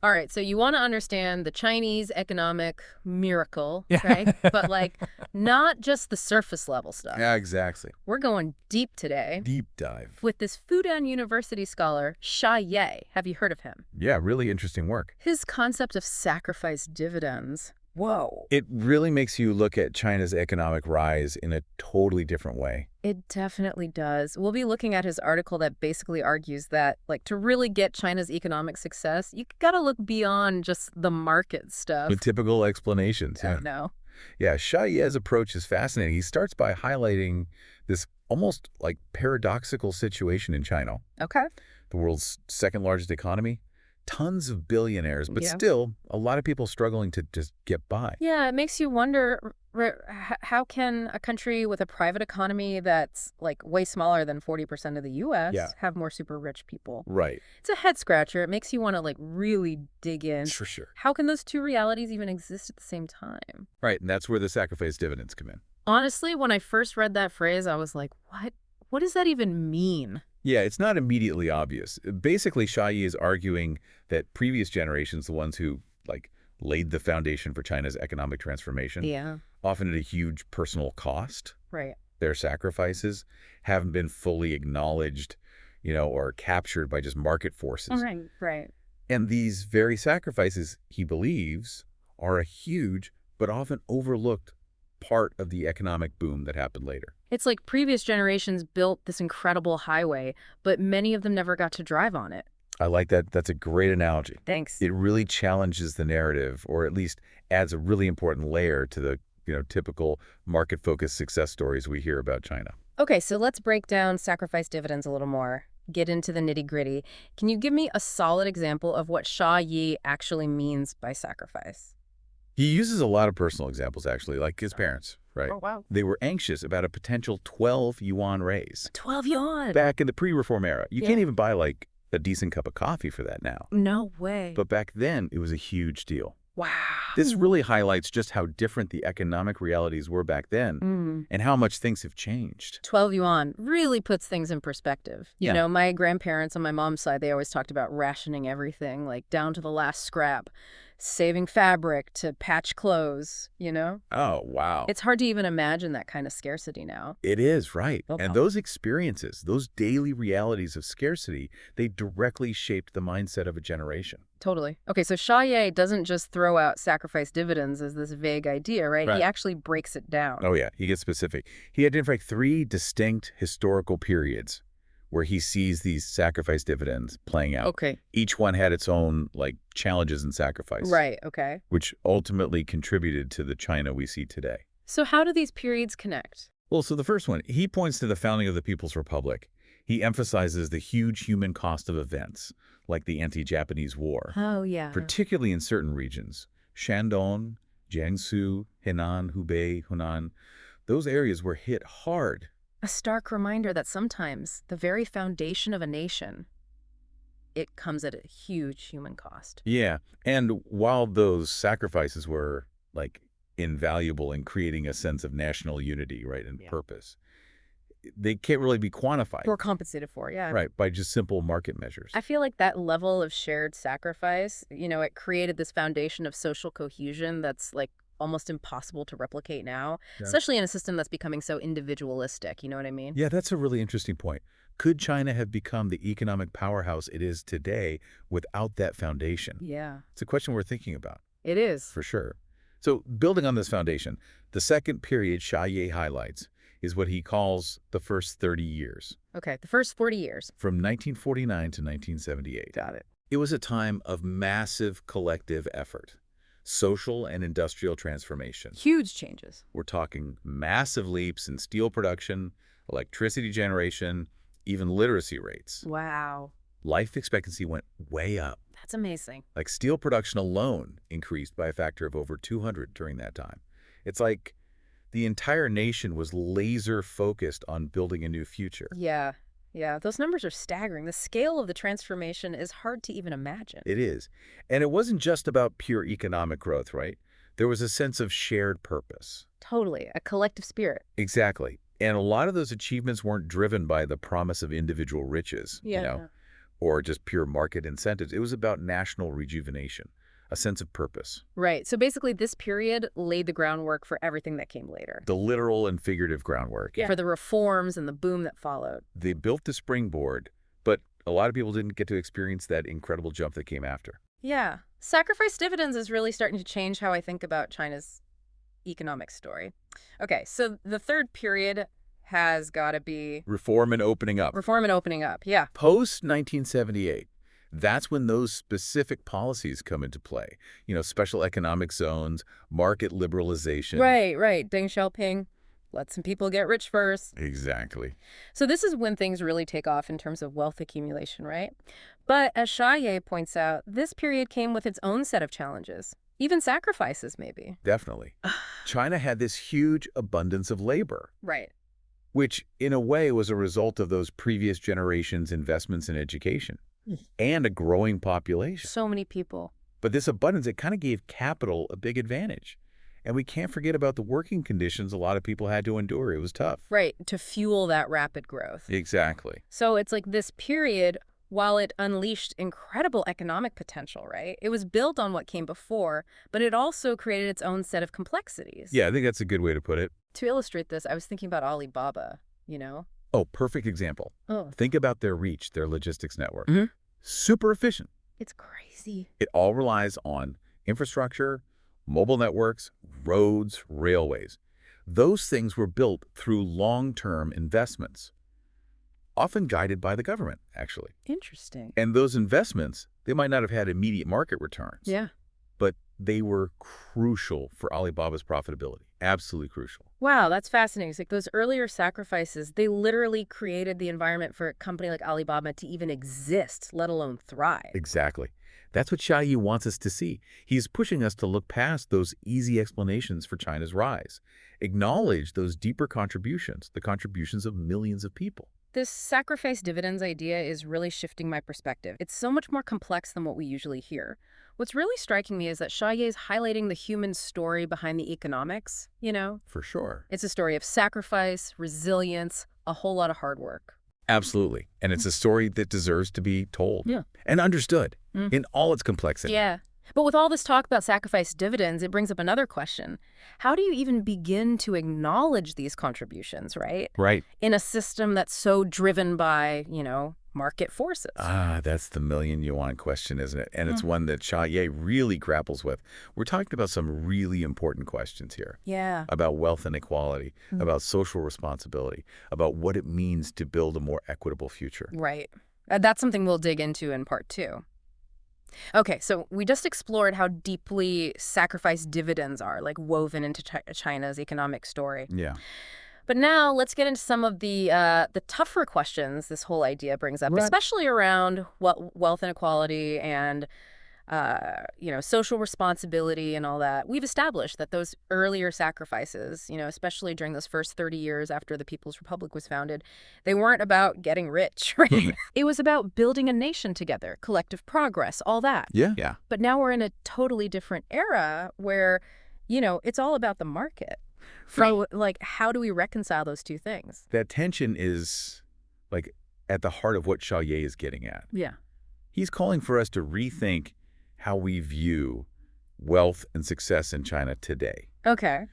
All right, so you want to understand the Chinese economic miracle, Yeah. right? But not just the surface level stuff. Yeah, exactly. We're going deep today Deep dive. with this Fudan University scholar, Xia Ye. Have you heard of him? Yeah, really interesting work. His concept of sacrifice dividends. Whoa. It really makes you look at China's economic rise in a totally different way. It definitely does. We'll be looking at his article that basically argues that, to really get China's economic success, you gotta look beyond just the market stuff. With typical explanations, yeah. No. Yeah, Xia Ye's approach is fascinating. He starts by highlighting this almost paradoxical situation in China. Okay. The world's second largest economy, tons of billionaires, but Yeah. still a lot of people struggling to just get by. Yeah, it makes you wonder, how can a country with a private economy that's way smaller than 40% of the U.S. Yeah. have more super rich people? Right. It's a head scratcher. It makes you want to really dig in. For sure. How can those two realities even exist at the same time? Right, and that's where the sacrifice dividends come in. Honestly, when I first read that phrase, I was like, what? What does that even mean? Yeah, it's not immediately obvious. Basically, Xia Yi is arguing that previous generations, the ones who laid the foundation for China's economic transformation, Yeah. often at a huge personal cost, Right. their sacrifices haven't been fully acknowledged, or captured by just market forces. Right. And these very sacrifices, he believes, are a huge but often overlooked part of the economic boom that happened later. It's like previous generations built this incredible highway, but many of them never got to drive on it. I like that. That's a great analogy. Thanks. It really challenges the narrative, or at least adds a really important layer to the typical market-focused success stories we hear about China. Okay, so let's break down sacrifice dividends a little more, get into the nitty-gritty. Can you give me a solid example of what Xia Yi actually means by sacrifice? He uses a lot of personal examples, actually, like his parents, right? Oh, wow. They were anxious about a potential 12 yuan raise 12 yuan. back in the pre-reform era. You Yeah. can't even buy, a decent cup of coffee for that now. No way. But back then, it was a huge deal. Wow. This really highlights just how different the economic realities were back then and how much things have changed. 12 yuan really puts things in perspective. Yeah. You know, my grandparents on my mom's side, they always talked about rationing everything, down to the last scrap, saving fabric to patch clothes, Oh, wow. It's hard to even imagine that kind of scarcity now. It is, right. Oh, And wow. those experiences, those daily realities of scarcity, they directly shaped the mindset of a generation. Totally. Okay, so Xia Ye doesn't just throw out sacrifice dividends as this vague idea, right? Right. He actually breaks it down. Oh, yeah. He gets specific. He identified 3 distinct historical periods where he sees these sacrifice dividends playing out. Okay. Each one had its own, challenges and sacrifice. Right, okay. Which ultimately contributed to the China we see today. So how do these periods connect? Well, so the first one, he points to the founding of the People's Republic. He emphasizes the huge human cost of events, like the anti-Japanese War, Oh, yeah. particularly in certain regions. Shandong, Jiangsu, Henan, Hubei, Hunan, those areas were hit hard. A stark reminder that sometimes the very foundation of a nation, it comes at a huge human cost. Yeah, and while those sacrifices were, invaluable in creating a sense of national unity, right, and Yeah. purpose, they can't really be quantified. Or compensated for, yeah. Right, by just simple market measures. I feel like that level of shared sacrifice, it created this foundation of social cohesion that's almost impossible to replicate now, Yeah. especially in a system that's becoming so individualistic, you know what I mean? Yeah, that's a really interesting point. Could China have become the economic powerhouse it is today without that foundation? Yeah, It's a question we're thinking about, it is. for sure. So building on this foundation, the second period Xia Ye highlights is what he calls the first 30 years, Okay, the first 40 years. from 1949 to 1978. Got it. It was a time of massive collective effort, social and industrial transformation. Huge changes. We're talking massive leaps in steel production, electricity generation, even literacy rates. Wow, Life expectancy went way up. that's amazing. Steel production alone increased by a factor of over 200 during that time. It's like the entire nation was laser focused on building a new future. Yeah, those numbers are staggering. The scale of the transformation is hard to even imagine. It is. And it wasn't just about pure economic growth, right? There was a sense of shared purpose. Totally, a collective spirit. Exactly. And a lot of those achievements weren't driven by the promise of individual riches, or just pure market incentives. It was about national rejuvenation, a sense of purpose. Right. So basically, this period laid the groundwork for everything that came later. The literal and figurative groundwork. For the reforms and the boom that followed. They built the springboard, but a lot of people didn't get to experience that incredible jump that came after. Yeah. Sacrifice dividends is really starting to change how I think about China's economic story. Okay, so the third period has got to be Reform and opening up. reform and opening up. Yeah. Post-1978, that's when those specific policies come into play. Special economic zones, market liberalization. Right. Deng Xiaoping, let some people get rich first. Exactly. So this is when things really take off in terms of wealth accumulation, right? But as Xia points out, this period came with its own set of challenges. Even sacrifices, maybe. Definitely. China had this huge abundance of labor, Right. which in a way was a result of those previous generations' investments in education and a growing population. So many people. But this abundance, it kind of gave capital a big advantage. And we can't forget about the working conditions a lot of people had to endure. It was tough. Right, to fuel that rapid growth. Exactly. So it's like this period, while it unleashed incredible economic potential, right? It was built on what came before, but it also created its own set of complexities. Yeah, I think that's a good way to put it. To illustrate this, I was thinking about Alibaba, you know? Oh, perfect example. Oh, Think about their reach, their logistics network. Mhm. Super efficient. it's crazy. It all relies on infrastructure, mobile networks, roads, railways. Those things were built through long-term investments, often guided by the government, actually. Interesting. And those investments, they might not have had immediate market returns, Yeah. but they were crucial for Alibaba's profitability. Absolutely crucial. Wow, that's fascinating. It's like those earlier sacrifices, they literally created the environment for a company like Alibaba to even exist, let alone thrive. Exactly. That's what Xia wants us to see. He's pushing us to look past those easy explanations for China's rise. Acknowledge those deeper contributions, the contributions of millions of people. This sacrifice dividends idea is really shifting my perspective. It's so much more complex than what we usually hear. What's really striking me is that Xia is highlighting the human story behind the economics, you know? For sure. It's a story of sacrifice, resilience, a whole lot of hard work. Absolutely. And it's a story that deserves to be told Yeah. and understood Mm. in all its complexity. Yeah. But with all this talk about sacrifice dividends, it brings up another question. How do you even begin to acknowledge these contributions, right? Right. In a system that's so driven by, market forces. That's the million-yuan question, isn't it? And it's one that Xia really grapples with. We're talking about some really important questions here. Yeah. About wealth inequality, about social responsibility, about what it means to build a more equitable future. Right. That's something we'll dig into in part 2. Okay, so we just explored how deeply sacrifice dividends are, like woven into China's economic story. Yeah. But now let's get into some of the tougher questions this whole idea brings up, Right. especially around wealth inequality and social responsibility and all that. We've established that those earlier sacrifices, especially during those first 30 years after the People's Republic was founded, they weren't about getting rich, right? It was about building a nation together, collective progress, all that. Yeah. But now we're in a totally different era where, it's all about the market. So, how do we reconcile those two things? That tension is, at the heart of what Xia is getting at. Yeah. He's calling for us to rethink how we view wealth and success in China today. Okay.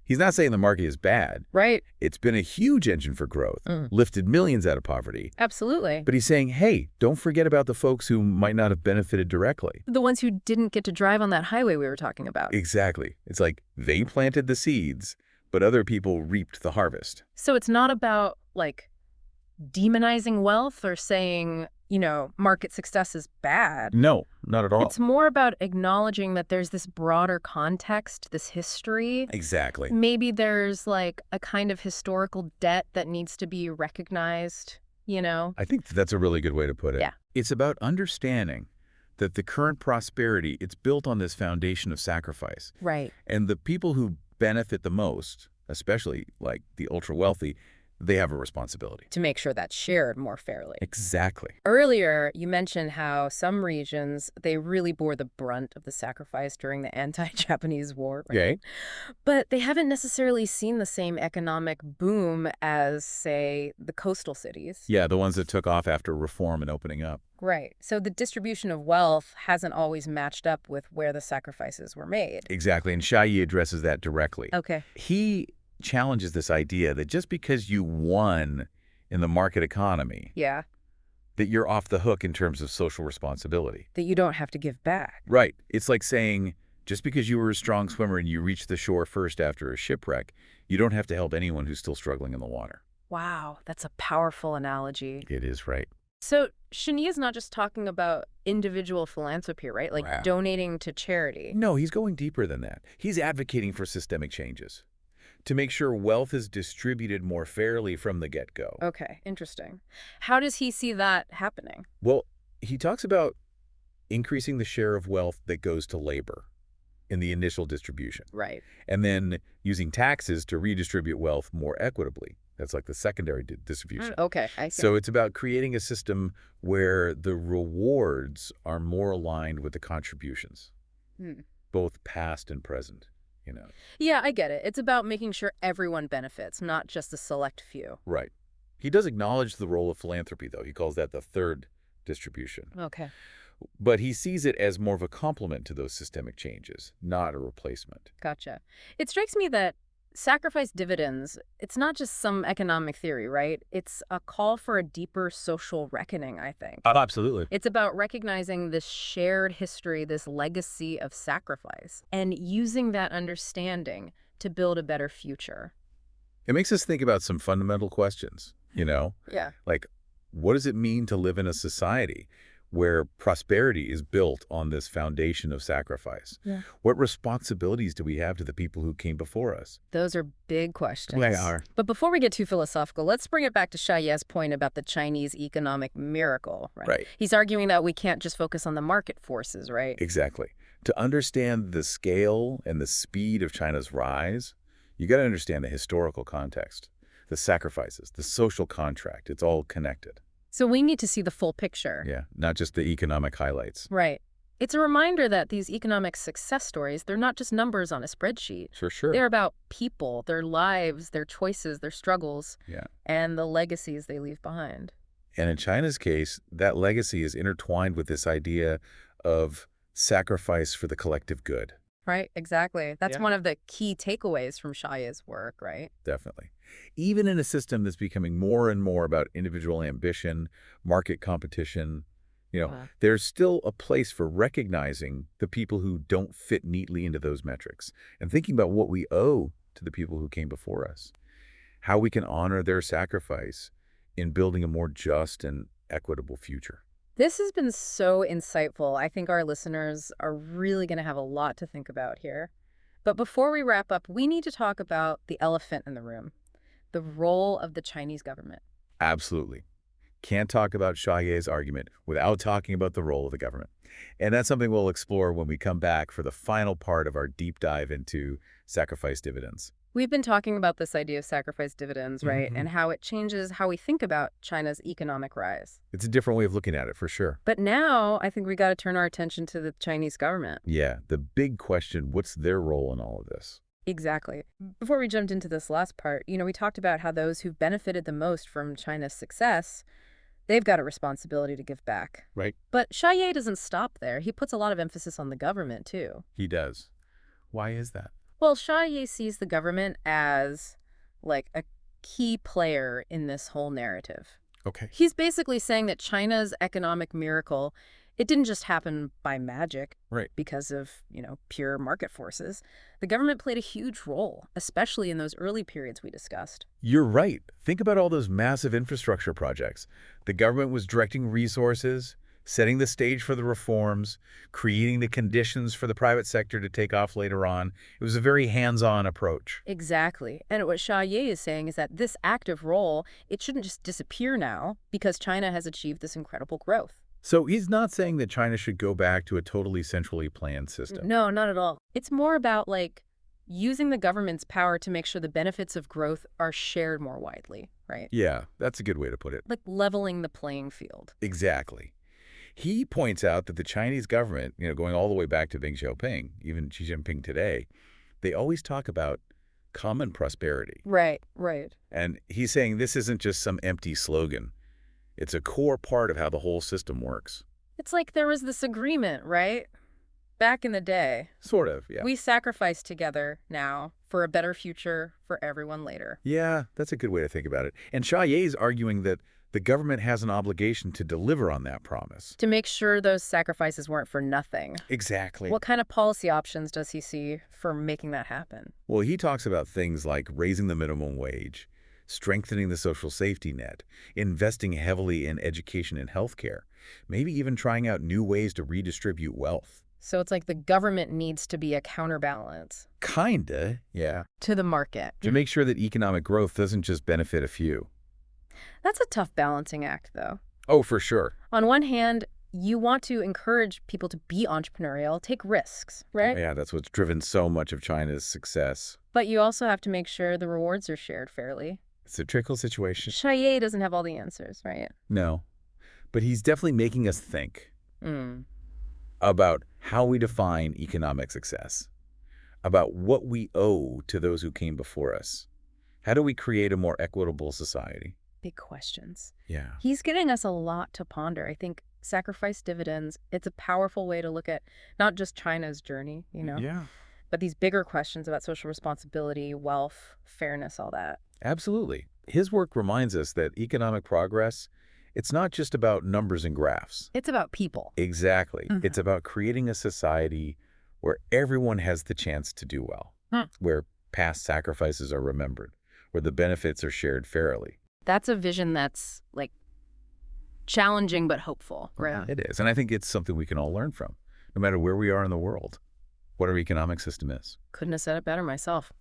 He's not saying the market is bad. Right. It's been a huge engine for growth, lifted millions out of poverty. Absolutely. But he's saying, hey, don't forget about the folks who might not have benefited directly. The ones who didn't get to drive on that highway we were talking about. Exactly. It's like they planted the seeds, but other people reaped the harvest. So it's not about, demonizing wealth or saying, market success is bad. No, not at all. It's more about acknowledging that there's this broader context, this history. Exactly. Maybe there's, a kind of historical debt that needs to be recognized, I think that's a really good way to put it. Yeah. It's about understanding that the current prosperity, it's built on this foundation of sacrifice. Right. And the people who benefit the most, especially the ultra-wealthy, they have a responsibility. To make sure that's shared more fairly. Exactly. Earlier, you mentioned how some regions, they really bore the brunt of the sacrifice during the anti-Japanese war, right? Okay. But they haven't necessarily seen the same economic boom as, say, the coastal cities. Yeah, the ones that took off after reform and opening up. Right. So the distribution of wealth hasn't always matched up with where the sacrifices were made. Exactly, and Xia Yi addresses that directly. Okay. He challenges this idea that just because you won in the market economy, Yeah. that you're off the hook in terms of social responsibility. That you don't have to give back. Right. It's like saying, just because you were a strong swimmer and you reached the shore first after a shipwreck, you don't have to help anyone who's still struggling in the water. Wow, that's a powerful analogy. It is right. So Shani is not just talking about individual philanthropy, right? Like Wow. donating to charity. No, he's going deeper than that. He's advocating for systemic changes to make sure wealth is distributed more fairly from the get-go. Okay, interesting. How does he see that happening? Well, he talks about increasing the share of wealth that goes to labor in the initial distribution, Right. and then using taxes to redistribute wealth more equitably. That's like the secondary distribution. Okay, I see. So it's about creating a system where the rewards are more aligned with the contributions, Hmm. both past and present, you know. Yeah, I get it. It's about making sure everyone benefits, not just a select few. Right. He does acknowledge the role of philanthropy, though. He calls that the third distribution. Okay. But he sees it as more of a complement to those systemic changes, not a replacement. Gotcha. It strikes me that sacrifice dividends, it's not just some economic theory, right? It's a call for a deeper social reckoning, I think. Absolutely. It's about recognizing this shared history, this legacy of sacrifice, and using that understanding to build a better future. It makes us think about some fundamental questions, you know? Yeah. Like, what does it mean to live in a society where prosperity is built on this foundation of sacrifice? Yeah. What responsibilities do we have to the people who came before us? Those are big questions. They are. But before we get too philosophical, let's bring it back to Xia point about the Chinese economic miracle, right? Right. He's arguing that we can't just focus on the market forces, right? Exactly. To understand the scale and the speed of China's rise, you got to understand the historical context, the sacrifices, the social contract. It's all connected. So we need to see the full picture. Yeah, not just the economic highlights. Right. It's a reminder that these economic success stories, they're not just numbers on a spreadsheet. Sure. They're about people, their lives, their choices, their struggles, Yeah. and the legacies they leave behind. And in China's case, that legacy is intertwined with this idea of sacrifice for the collective good. Right, exactly. That's Yeah. one of the key takeaways from Xia's work, right? Definitely. Even in a system that's becoming more and more about individual ambition, market competition, there's still a place for recognizing the people who don't fit neatly into those metrics and thinking about what we owe to the people who came before us, how we can honor their sacrifice in building a more just and equitable future. This has been so insightful. I think our listeners are really going to have a lot to think about here. But before we wrap up, we need to talk about the elephant in the room, the role of the Chinese government. Absolutely. Can't talk about Xia argument without talking about the role of the government. And that's something we'll explore when we come back for the final part of our deep dive into sacrifice dividends. We've been talking about this idea of sacrifice dividends, right? Mhm. And how it changes how we think about China's economic rise. It's a different way of looking at it, for sure. But now I think we got to turn our attention to the Chinese government. Yeah, the big question, what's their role in all of this? Exactly. Before we jumped into this last part, we talked about how those who've benefited the most from China's success, they've got a responsibility to give back. Right. But Xia doesn't stop there. He puts a lot of emphasis on the government, too. He does. Why is that? Well, Xia sees the government as, like, a key player in this whole narrative. Okay. He's basically saying that China's economic miracle, it didn't just happen by magic. Right. Because of, pure market forces. The government played a huge role, especially in those early periods we discussed. You're right. Think about all those massive infrastructure projects. The government was directing resources, setting the stage for the reforms, creating the conditions for the private sector to take off later on. It was a very hands-on approach. Exactly. And what Xia is saying is that this active role, it shouldn't just disappear now because China has achieved this incredible growth. So he's not saying that China should go back to a totally centrally planned system. No, not at all. It's more about, using the government's power to make sure the benefits of growth are shared more widely, right? Yeah, that's a good way to put it. Like leveling the playing field. Exactly. He points out that the Chinese government, going all the way back to Deng Xiaoping, even Xi Jinping today, they always talk about common prosperity. Right, right. And he's saying this isn't just some empty slogan. It's a core part of how the whole system works. It's like there was this agreement, right? Back in the day. Sort of, yeah. We sacrifice together now for a better future for everyone later. Yeah, that's a good way to think about it. And Xia is arguing that the government has an obligation to deliver on that promise. To make sure those sacrifices weren't for nothing. Exactly. What kind of policy options does he see for making that happen? Well, he talks about things like raising the minimum wage, strengthening the social safety net, investing heavily in education and healthcare, maybe even trying out new ways to redistribute wealth. So it's like the government needs to be a counterbalance Kinda, yeah. to the market. To make sure that economic growth doesn't just benefit a few. That's a tough balancing act, though. Oh, for sure. On one hand, you want to encourage people to be entrepreneurial, take risks, right? Yeah, that's what's driven so much of China's success. But you also have to make sure the rewards are shared fairly. It's a trickle situation. Chaillet doesn't have all the answers, right? No. But he's definitely making us think Mm. about how we define economic success, about what we owe to those who came before us. How do we create a more equitable society? Big questions. Yeah. He's giving us a lot to ponder. I think sacrifice dividends, it's a powerful way to look at not just China's journey, Yeah. but these bigger questions about social responsibility, wealth, fairness, all that. Absolutely. His work reminds us that economic progress, it's not just about numbers and graphs. It's about people. Exactly. It's about creating a society where everyone has the chance to do well, where past sacrifices are remembered, where the benefits are shared fairly. That's a vision that's, like, challenging but hopeful, right? It is. And I think it's something we can all learn from, no matter where we are in the world, what our economic system is. Couldn't have said it better myself.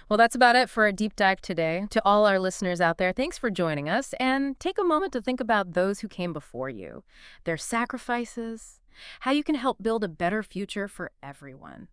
Well, that's about it for our deep dive today. To all our listeners out there, thanks for joining us. And take a moment to think about those who came before you, their sacrifices, how you can help build a better future for everyone.